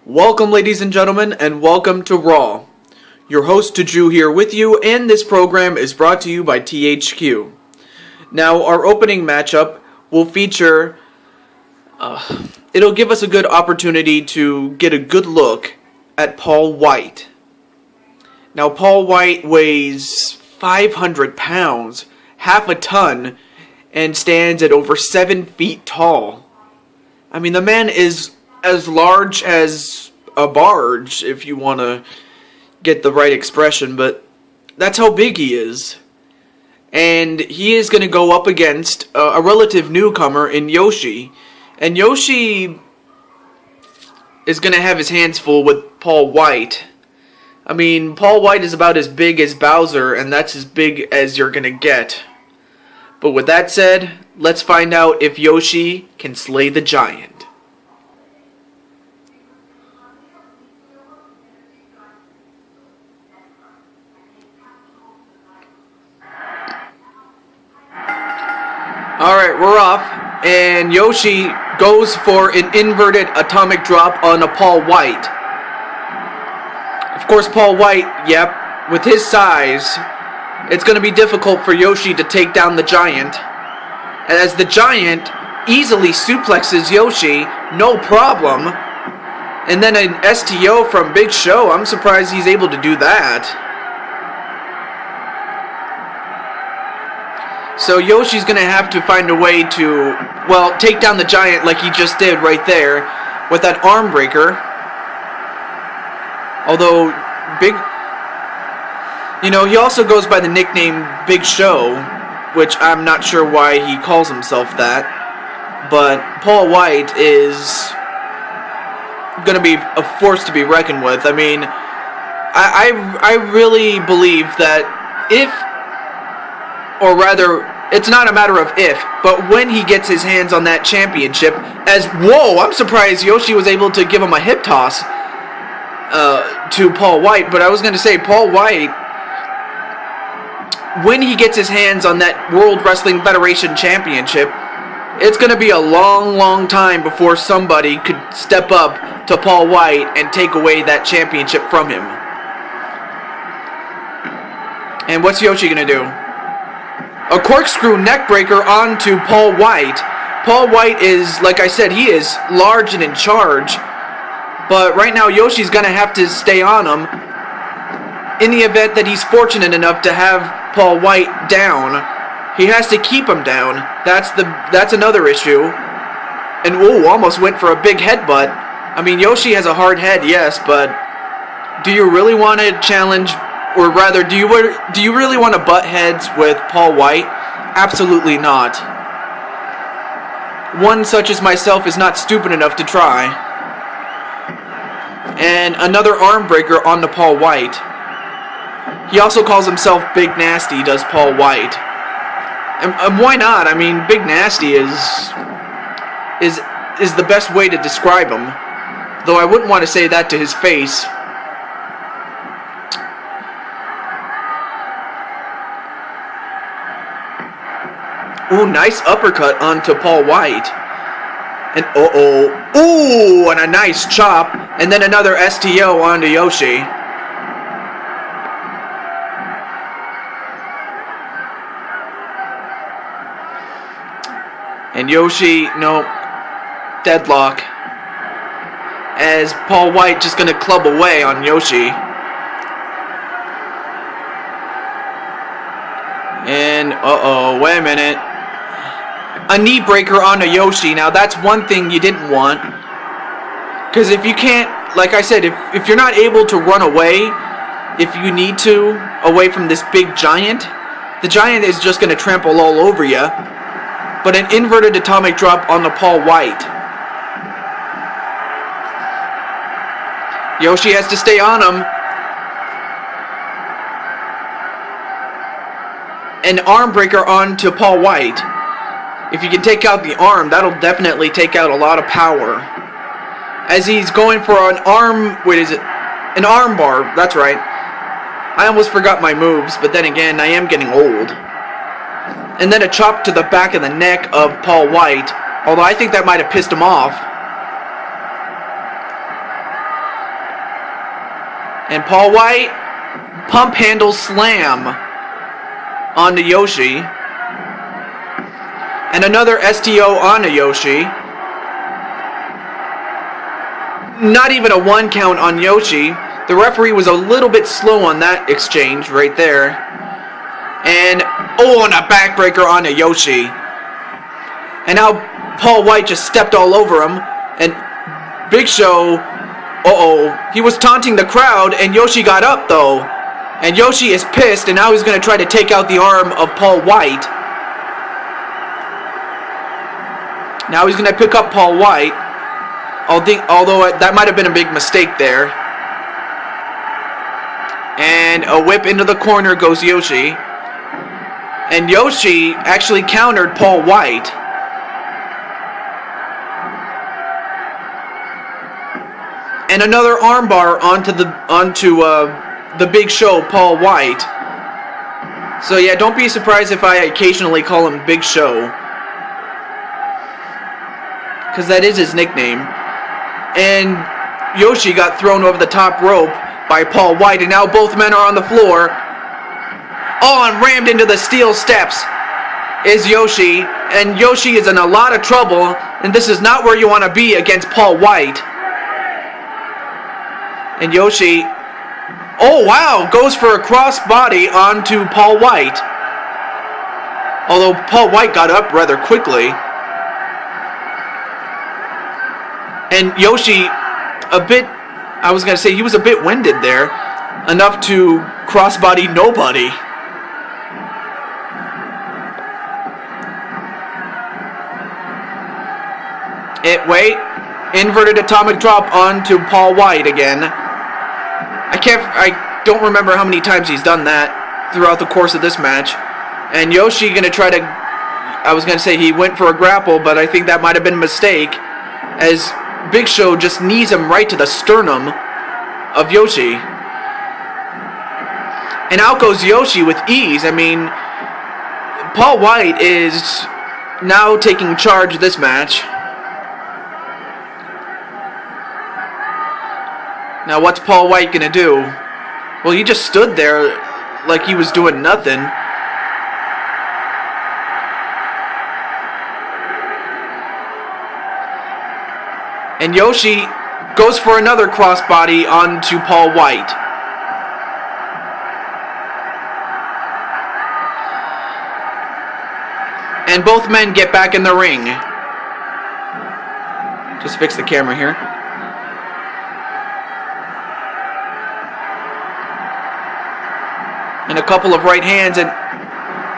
Welcome, ladies and gentlemen, and welcome to Raw. Your host, Drew, here with you, and this program is brought to you by THQ. Now, our opening matchup will feature... it'll give us a good opportunity to get a good look at Paul Wight. Now, Paul Wight weighs 500 pounds, half a ton, and stands at over 7 feet tall. I mean, the man is as large as a barge, if you want to get the right expression, but that's how big he is. And he is going to go up against a relative newcomer in Yoshi. And Yoshi is going to have his hands full with Paul Wight. I mean, Paul Wight is about as big as Bowser, and that's as big as you're going to get. But with that said, let's find out if Yoshi can slay the giant. Alright, we're off, and Yoshi goes for an inverted atomic drop on a Paul Wight. Of course, Paul Wight, yep, with his size, it's going to be difficult for Yoshi to take down the giant, as the giant easily suplexes Yoshi, no problem, and then an STO from Big Show. I'm surprised he's able to do that. So Yoshi's going to have to find a way to, well, take down the giant like he just did right there with that arm breaker. Although, he also goes by the nickname Big Show, which I'm not sure why he calls himself that. But Paul Wight is going to be a force to be reckoned with. I mean, I really believe that or rather, it's not a matter of if, but when he gets his hands on that championship, whoa, I'm surprised Yoshi was able to give him a hip toss to Paul Wight, but I was going to say, Paul Wight, when he gets his hands on that World Wrestling Federation Championship, it's going to be a long, long time before somebody could step up to Paul Wight and take away that championship from him. And what's Yoshi going to do? A corkscrew neckbreaker onto Paul Wight. Paul Wight is, like I said, he is large and in charge. But right now, Yoshi's going to have to stay on him in the event that he's fortunate enough to have Paul Wight down. He has to keep him down. That's another issue. And, almost went for a big headbutt. I mean, Yoshi has a hard head, yes, but do you really want to challenge... Or rather, do you really want to butt heads with Paul Wight? Absolutely not. One such as myself is not stupid enough to try. And another arm breaker on to Paul Wight. He also calls himself Big Nasty, does Paul Wight. And why not? I mean, Big Nasty is the best way to describe him. Though I wouldn't want to say that to his face. Ooh, nice uppercut onto Paul Wight. And and a nice chop. And then another STO onto Yoshi. And Yoshi, no, deadlock. As Paul Wight just gonna club away on Yoshi. And, wait a minute. A knee breaker onto Yoshi. Now, that's one thing you didn't want. Because if you can't, like I said, if you're not able to run away, if you need to, away from this big giant, the giant is just going to trample all over you. But an inverted atomic drop on the Paul Wight. Yoshi has to stay on him. An arm breaker onto Paul Wight. If you can take out the arm, that'll definitely take out a lot of power. As he's going for an arm... Wait, is it? An arm bar. That's right. I almost forgot my moves, but then again, I am getting old. And then a chop to the back of the neck of Paul Wight. Although I think that might have pissed him off. And Paul Wight, pump handle slam onto Yoshi. And another STO onto Yoshi. Not even a 1 count on Yoshi. The referee was a little bit slow on that exchange right there. And, and a backbreaker onto Yoshi. And now Paul Wight just stepped all over him. And Big Show, he was taunting the crowd, and Yoshi got up though. And Yoshi is pissed, and now he's going to try to take out the arm of Paul Wight. Now he's going to pick up Paul Wight. Although that might have been a big mistake there. And a whip into the corner goes Yoshi. And Yoshi actually countered Paul Wight. And another armbar onto the Big Show, Paul Wight. So yeah, don't be surprised if I occasionally call him Big Show, because that is his nickname. And Yoshi got thrown over the top rope by Paul Wight, and now both men are on the floor. And rammed into the steel steps is Yoshi, and Yoshi is in a lot of trouble, and this is not where you want to be against Paul Wight. And Yoshi, goes for a crossbody onto Paul Wight. Although Paul Wight got up rather quickly. And Yoshi, he was a bit winded there. Enough to crossbody nobody. Inverted atomic drop onto Paul Wight again. I don't remember how many times he's done that throughout the course of this match. And Yoshi gonna try to, he went for a grapple, but I think that might have been a mistake, as Big Show just knees him right to the sternum of Yoshi. And out goes Yoshi with ease. I mean, Paul Wight is now taking charge of this match. Now what's Paul Wight gonna do? Well, he just stood there like he was doing nothing. And Yoshi goes for another crossbody onto Paul Wight. And both men get back in the ring. Just fix the camera here. And a couple of right hands, and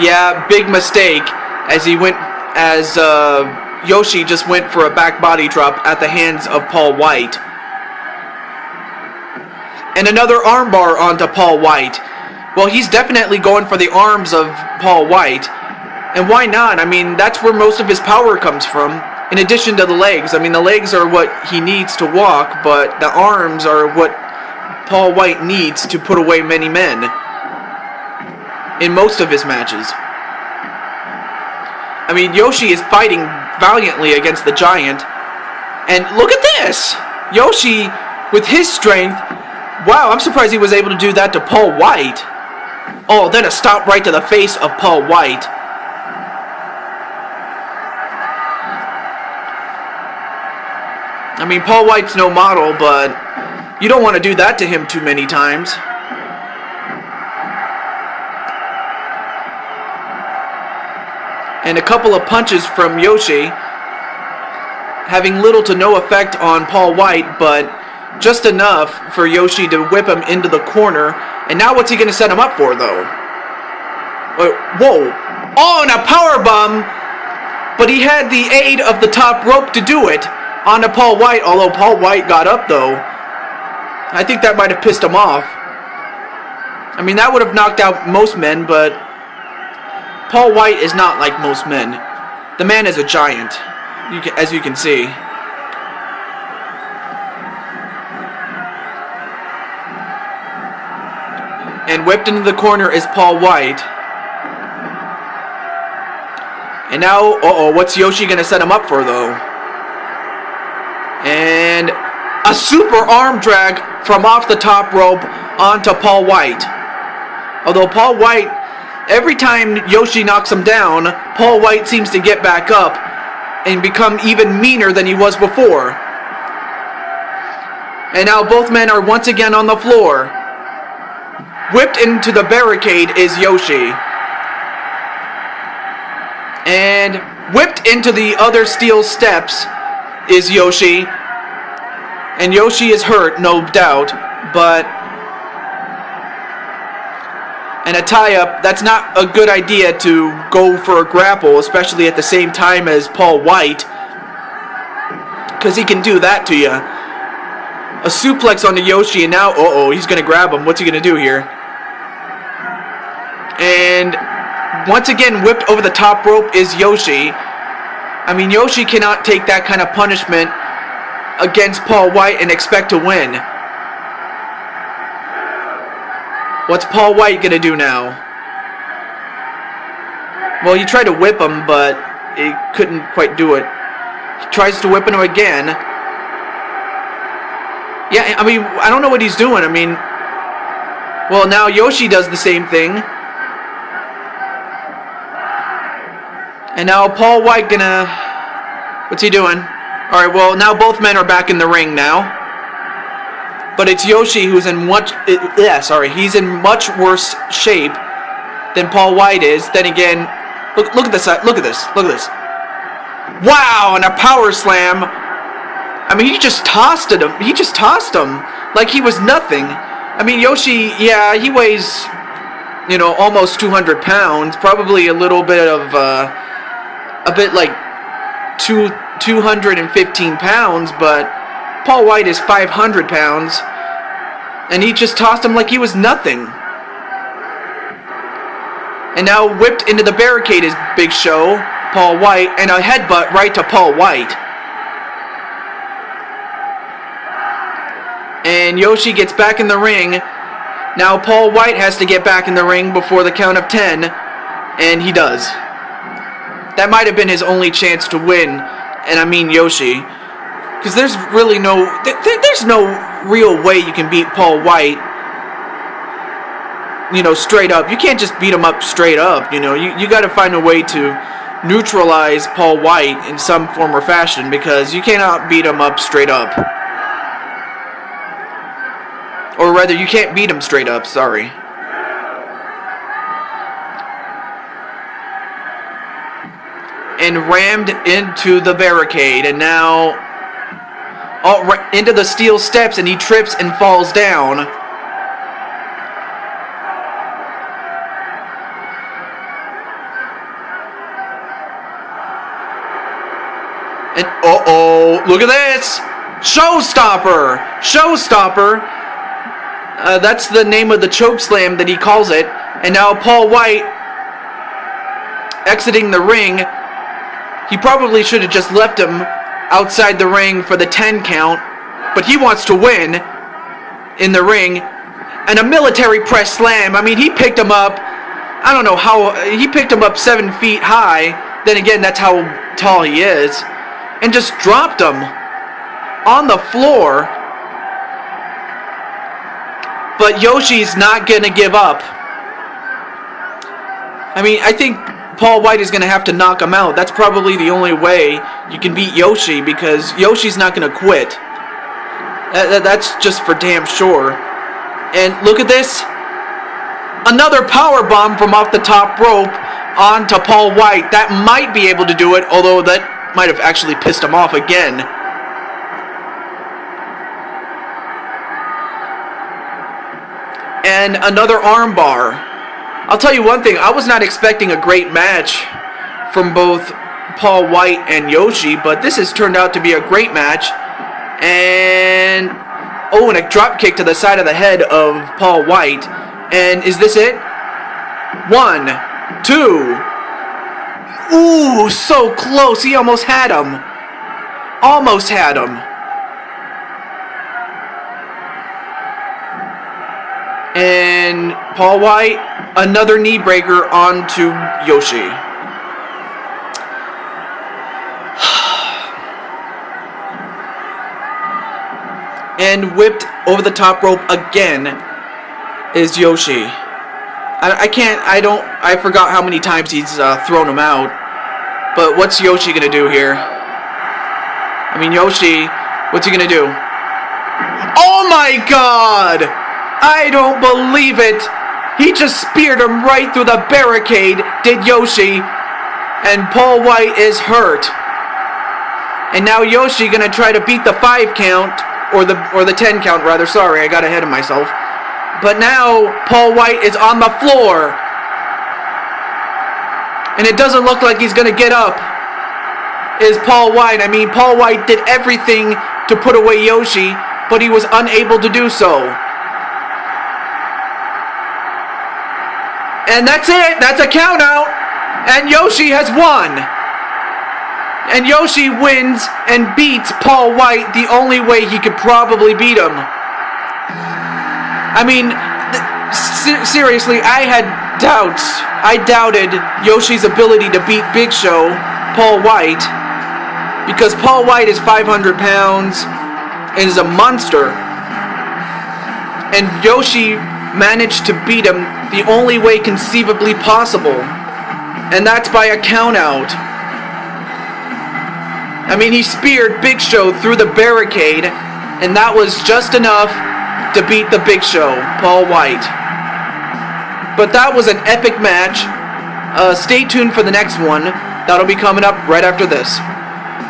yeah, big mistake as Yoshi just went for a back body drop at the hands of Paul Wight. And another armbar onto Paul Wight. Well, he's definitely going for the arms of Paul Wight. And why not? I mean, that's where most of his power comes from, in addition to the legs. I mean, the legs are what he needs to walk, but the arms are what Paul Wight needs to put away many men in most of his matches. I mean, Yoshi is fighting valiantly against the giant. And look at this! Yoshi, with his strength, wow, I'm surprised he was able to do that to Paul Wight. Oh, then a stomp right to the face of Paul Wight. I mean, Paul Wight's no model, but you don't want to do that to him too many times. And a couple of punches from Yoshi, having little to no effect on Paul Wight, but just enough for Yoshi to whip him into the corner. And now what's he going to set him up for, though? Whoa. Oh, and a powerbomb! But he had the aid of the top rope to do it onto Paul Wight, although Paul Wight got up, though. I think that might have pissed him off. I mean, that would have knocked out most men, but Paul Wight is not like most men. The man is a giant, as you can see. And whipped into the corner is Paul Wight. And now, what's Yoshi going to set him up for, though? And a super arm drag from off the top rope onto Paul Wight. Although Paul Wight, every time Yoshi knocks him down, Paul Wight seems to get back up and become even meaner than he was before. And now both men are once again on the floor. Whipped into the barricade is Yoshi. And whipped into the other steel steps is Yoshi. And Yoshi is hurt, no doubt, but... And a tie-up, that's not a good idea to go for a grapple, especially at the same time as Paul Wight, because he can do that to you. A suplex onto Yoshi, and now, he's going to grab him. What's he going to do here? And once again, whipped over the top rope is Yoshi. I mean, Yoshi cannot take that kind of punishment against Paul Wight and expect to win. What's Paul Wight going to do now? Well, he tried to whip him, but he couldn't quite do it. He tries to whip him again. Yeah, I mean, I don't know what he's doing. I mean, well, now Yoshi does the same thing. And now Paul Wight gonna... What's he doing? Alright, well, now both men are back in the ring now. But it's Yoshi who's in he's in much worse shape than Paul Wight is. Then again, look at this, look at this. Wow, and a power slam. I mean, he just tossed him. Like he was nothing. I mean, Yoshi, yeah, he weighs, almost 200 pounds. Probably a little bit of, like 215 pounds, but Paul Wight is 500 pounds. And he just tossed him like he was nothing. And now whipped into the barricade is Big Show, Paul Wight, and a headbutt right to Paul Wight. And Yoshi gets back in the ring. Now Paul Wight has to get back in the ring before the count of 10. And he does. That might have been his only chance to win. And I mean Yoshi. Because there's really there's no real way you can beat Paul Wight, straight up. You can't just beat him up straight up, You got to find a way to neutralize Paul Wight in some form or fashion, because you cannot beat him up straight up. Or rather, you can't beat him straight up, sorry. And rammed into the barricade, and now into the steel steps, and he trips and falls down. And look at this! Showstopper! That's the name of the chokeslam that he calls it. And now Paul Wight exiting the ring. He probably should have just left him outside the ring for the 10 count, but he wants to win in the ring. And a military press slam. I mean, he picked him up, I don't know how, he picked him up 7 feet high. Then again, that's how tall he is. And just dropped him on the floor. But Yoshi's not going to give up. I mean, I think Paul Wight is going to have to knock him out. That's probably the only way you can beat Yoshi, because Yoshi's not going to quit. That's just for damn sure. And look at this. Another power bomb from off the top rope onto Paul Wight. That might be able to do it, although that might have actually pissed him off again. And another armbar. I'll tell you one thing, I was not expecting a great match from both Paul Wight and Yoshi, but this has turned out to be a great match. And and a drop kick to the side of the head of Paul Wight. And is this it? 1, 2. Ooh, so close. He almost had him. Almost had him. And Paul Wight, another knee breaker onto Yoshi. and whipped over the top rope again is Yoshi. I forgot how many times he's thrown him out. But what's Yoshi gonna do here? I mean, Yoshi, what's he gonna do? Oh my god! I don't believe it! He just speared him right through the barricade, did Yoshi. And Paul Wight is hurt. And now Yoshi gonna try to beat the 5 count, or the 10 count rather. Sorry, I got ahead of myself. But now Paul Wight is on the floor. And it doesn't look like he's gonna get up. Is Paul Wight. I mean, Paul Wight did everything to put away Yoshi, but he was unable to do so. And that's it. That's a count out. And Yoshi has won. And Yoshi wins and beats Paul Wight the only way he could probably beat him. I mean, seriously, I had doubts. I doubted Yoshi's ability to beat Big Show, Paul Wight, because Paul Wight is 500 pounds and is a monster. And Yoshi managed to beat him the only way conceivably possible. And that's by a count out. I mean, he speared Big Show through the barricade, and that was just enough to beat the Big Show, Paul Wight. But that was an epic match. Stay tuned for the next one. That'll be coming up right after this.